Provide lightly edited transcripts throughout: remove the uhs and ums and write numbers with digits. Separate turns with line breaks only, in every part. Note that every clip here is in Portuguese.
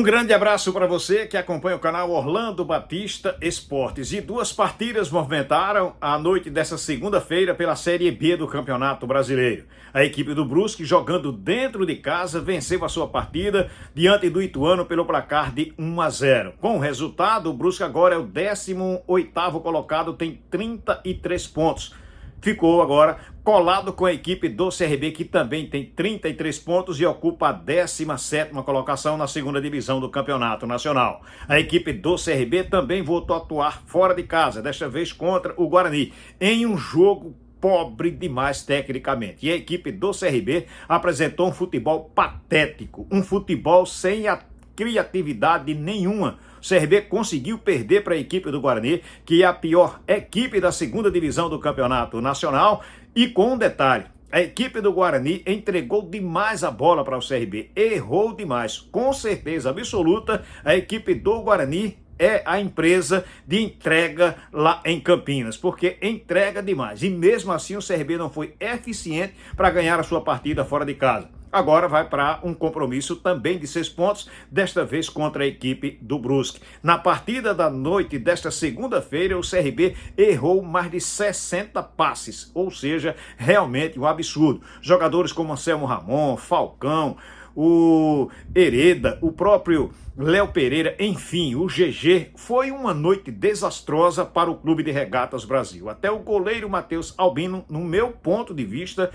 Um grande abraço para você que acompanha o canal Orlando Batista Esportes. E duas partidas movimentaram a noite dessa segunda-feira pela Série B do Campeonato Brasileiro. A equipe do Brusque, jogando dentro de casa, venceu a sua partida diante do Ituano pelo placar de 1-0. Com o resultado, o Brusque agora é o 18º colocado, tem 33 pontos. Ficou agora colado com a equipe do CRB, que também tem 33 pontos e ocupa a 17ª colocação na segunda divisão do Campeonato Nacional. A equipe do CRB também voltou a atuar fora de casa, desta vez contra o Guarani, em um jogo pobre demais tecnicamente. E a equipe do CRB apresentou um futebol patético, um futebol sem a criatividade nenhuma. O CRB conseguiu perder para a equipe do Guarani, que é a pior equipe da segunda divisão do Campeonato Nacional. E com um detalhe, a equipe do Guarani entregou demais a bola para o CRB, errou demais. Com certeza absoluta, a equipe do Guarani é a empresa de entrega lá em Campinas, porque entrega demais. E mesmo assim o CRB não foi eficiente para ganhar a sua partida fora de casa. Agora vai para um compromisso também de 6 pontos, desta vez contra a equipe do Brusque. Na partida da noite desta segunda-feira, o CRB errou mais de 60 passes, ou seja, realmente um absurdo. Jogadores como Anselmo Ramon, Falcão, o Hereda, o próprio Léo Pereira, enfim, o GG, foi uma noite desastrosa para o Clube de Regatas Brasil. Até o goleiro Matheus Albino, no meu ponto de vista,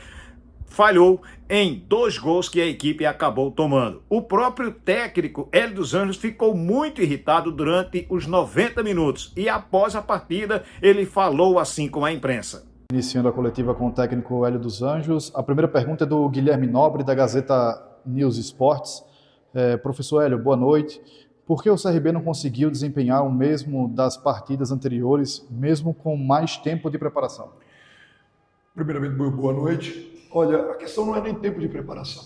falhou em 2 gols que a equipe acabou tomando. O próprio técnico Hélio dos Anjos ficou muito irritado durante os 90 minutos e após a partida ele falou assim com a imprensa.
Iniciando a coletiva com o técnico Hélio dos Anjos, a primeira pergunta é do Guilherme Nobre, da Gazeta News Esportes. Professor Hélio, boa noite. Por que o CRB não conseguiu desempenhar o mesmo das partidas anteriores, mesmo com mais tempo de preparação?
Primeiramente, boa noite. Olha, a questão não é nem tempo de preparação.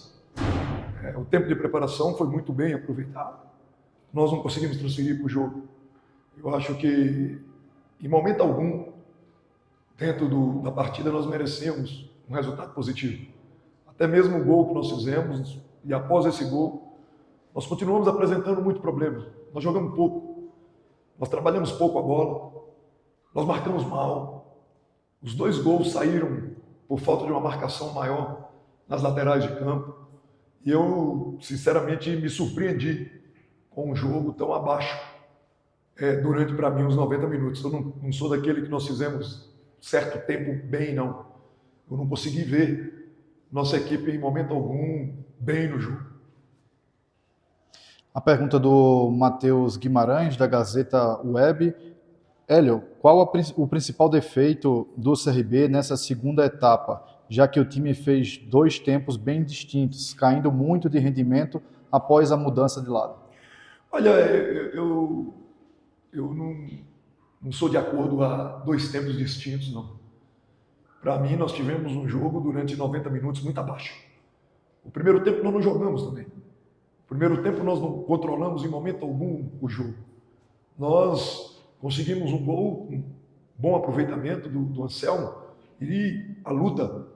O tempo de preparação foi muito bem aproveitado. Nós não conseguimos transferir para o jogo. Eu acho que, em momento algum, dentro da partida, nós merecemos um resultado positivo. Até mesmo o gol que nós fizemos, e após esse gol, nós continuamos apresentando muito problema. Nós jogamos pouco, nós trabalhamos pouco a bola, nós marcamos mal. Os 2 gols saíram por falta de uma marcação maior nas laterais de campo. E eu, sinceramente, me surpreendi com um jogo tão abaixo durante, para mim, os 90 minutos. Eu não sou daquele que nós fizemos certo tempo bem, não. Eu não consegui ver nossa equipe, em momento algum, bem no jogo.
A pergunta do Matheus Guimarães, da Gazeta Web. Hélio, qual o principal defeito do CRB nessa segunda etapa, já que o time fez 2 tempos bem distintos, caindo muito de rendimento após a mudança de lado?
Olha, eu não sou de acordo a 2 tempos distintos, não. Para mim, nós tivemos um jogo durante 90 minutos muito abaixo. O primeiro tempo nós não jogamos também. O primeiro tempo nós não controlamos em momento algum o jogo. Nós conseguimos um gol, um bom aproveitamento do Anselmo e a luta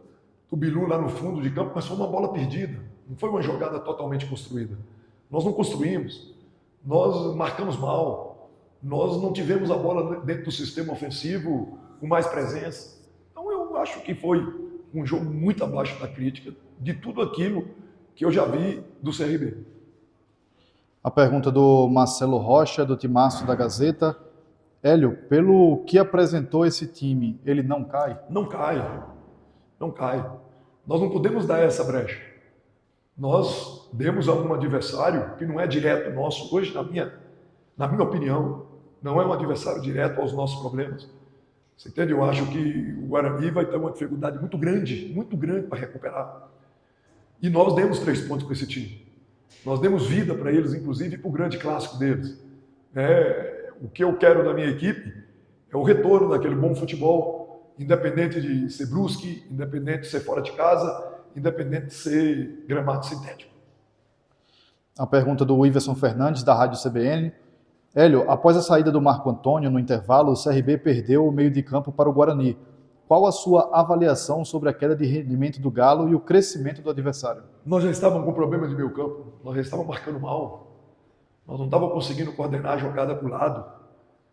do Bilu lá no fundo de campo, mas foi uma bola perdida, não foi uma jogada totalmente construída. Nós não construímos, nós marcamos mal, nós não tivemos a bola dentro do sistema ofensivo com mais presença. Então eu acho que foi um jogo muito abaixo da crítica de tudo aquilo que eu já vi do CRB.
A pergunta do Marcelo Rocha, do Timaço da Gazeta. Hélio, pelo que apresentou esse time, ele não cai?
Não cai, não cai. Nós não podemos dar essa brecha. Nós demos a um adversário que não é direto nosso. Hoje, na minha opinião, não é um adversário direto aos nossos problemas. Você entende? Eu acho que o Guarani vai ter uma dificuldade muito grande para recuperar. E nós demos 3 pontos para esse time. Nós demos vida para eles, inclusive, para o grande clássico deles. O que eu quero da minha equipe é o retorno daquele bom futebol, independente de ser Brusque, independente de ser fora de casa, independente de ser gramado sintético.
A pergunta do Iverson Fernandes, da Rádio CBN. Hélio, após a saída do Marco Antônio no intervalo, o CRB perdeu o meio de campo para o Guarani. Qual a sua avaliação sobre a queda de rendimento do Galo e o crescimento do adversário?
Nós já estávamos com problema de meio campo, nós já estávamos marcando mal. Nós não estávamos conseguindo coordenar a jogada para o lado.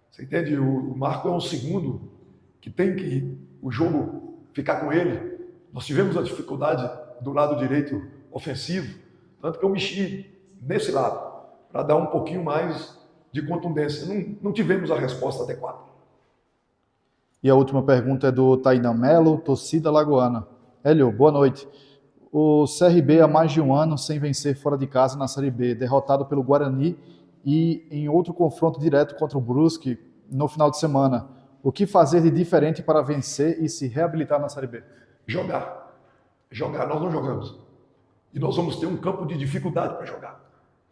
Você entende? O Marco é um segundo que tem que o jogo ficar com ele. Nós tivemos a dificuldade do lado direito ofensivo, tanto que eu mexi nesse lado, para dar um pouquinho mais de contundência. Não tivemos a resposta adequada.
E a última pergunta é do Tainan Melo, torcida lagoana. Hélio, boa noite. O CRB há mais de um ano sem vencer fora de casa na Série B, derrotado pelo Guarani e em outro confronto direto contra o Brusque no final de semana. O que fazer de diferente para vencer e se reabilitar na Série B?
Jogar. Jogar, nós não jogamos. E nós vamos ter um campo de dificuldade para jogar.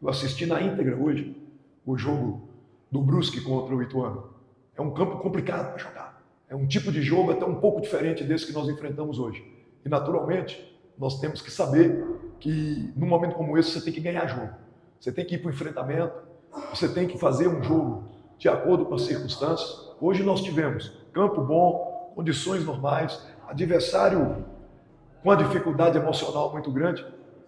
Eu assisti na íntegra hoje o jogo do Brusque contra o Ituano. É um campo complicado para jogar. É um tipo de jogo até um pouco diferente desse que nós enfrentamos hoje. E naturalmente, nós temos que saber que num momento como esse você tem que ganhar jogo. Você tem que ir para o enfrentamento, você tem que fazer um jogo de acordo com as circunstâncias. Hoje nós tivemos campo bom, condições normais, adversário com uma dificuldade emocional muito grande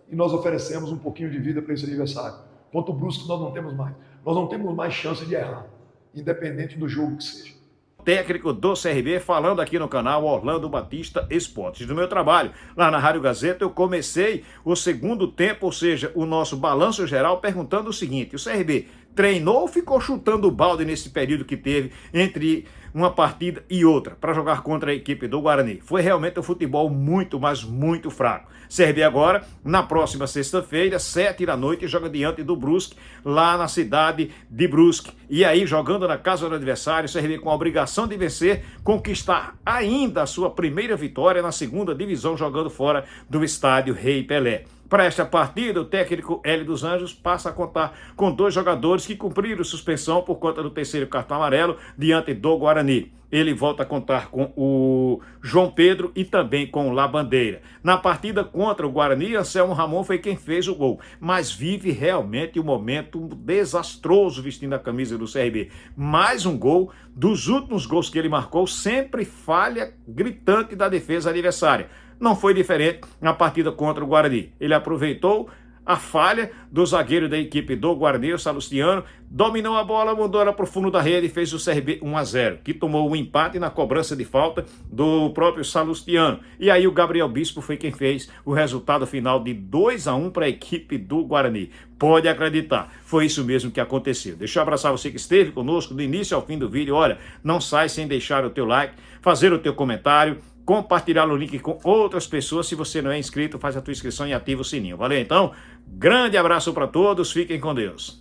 e nós oferecemos um pouquinho de vida para esse adversário. Contra o Brusque nós não temos mais. Nós não temos mais chance de errar, independente do jogo que seja.
Técnico do CRB, falando aqui no canal Orlando Batista Esportes. Do meu trabalho lá na Rádio Gazeta, eu comecei o segundo tempo, ou seja, o nosso balanço geral, perguntando o seguinte: o CRB treinou ou ficou chutando o balde nesse período que teve entre uma partida e outra para jogar contra a equipe do Guarani? Foi realmente um futebol muito, mas muito fraco. CRB agora, na próxima sexta-feira, 7 da noite, joga diante do Brusque, lá na cidade de Brusque. E aí, jogando na casa do adversário, o CRB com a obrigação de vencer, conquistar ainda a sua primeira vitória na segunda divisão, jogando fora do estádio Rei Pelé. Para esta partida, o técnico Hélio dos Anjos passa a contar com 2 jogadores que cumpriram suspensão por conta do terceiro cartão amarelo diante do Guarani. Ele volta a contar com o João Pedro e também com o Labandeira. Na partida contra o Guarani, Anselmo Ramon foi quem fez o gol, mas vive realmente um momento desastroso vestindo a camisa do CRB. Mais um gol, dos últimos gols que ele marcou, sempre falha gritante da defesa adversária. Não foi diferente na partida contra o Guarani. Ele aproveitou a falha do zagueiro da equipe do Guarani, o Salustiano, dominou a bola, mandou ela para o fundo da rede e fez o CRB 1-0, que tomou o empate na cobrança de falta do próprio Salustiano. E aí o Gabriel Bispo foi quem fez o resultado final de 2-1 para a equipe do Guarani. Pode acreditar, foi isso mesmo que aconteceu. Deixa eu abraçar você que esteve conosco do início ao fim do vídeo. Olha, não sai sem deixar o teu like, fazer o teu comentário, compartilhar o link com outras pessoas. Se você não é inscrito, faz a tua inscrição e ativa o sininho. Valeu então? Grande abraço para todos, fiquem com Deus.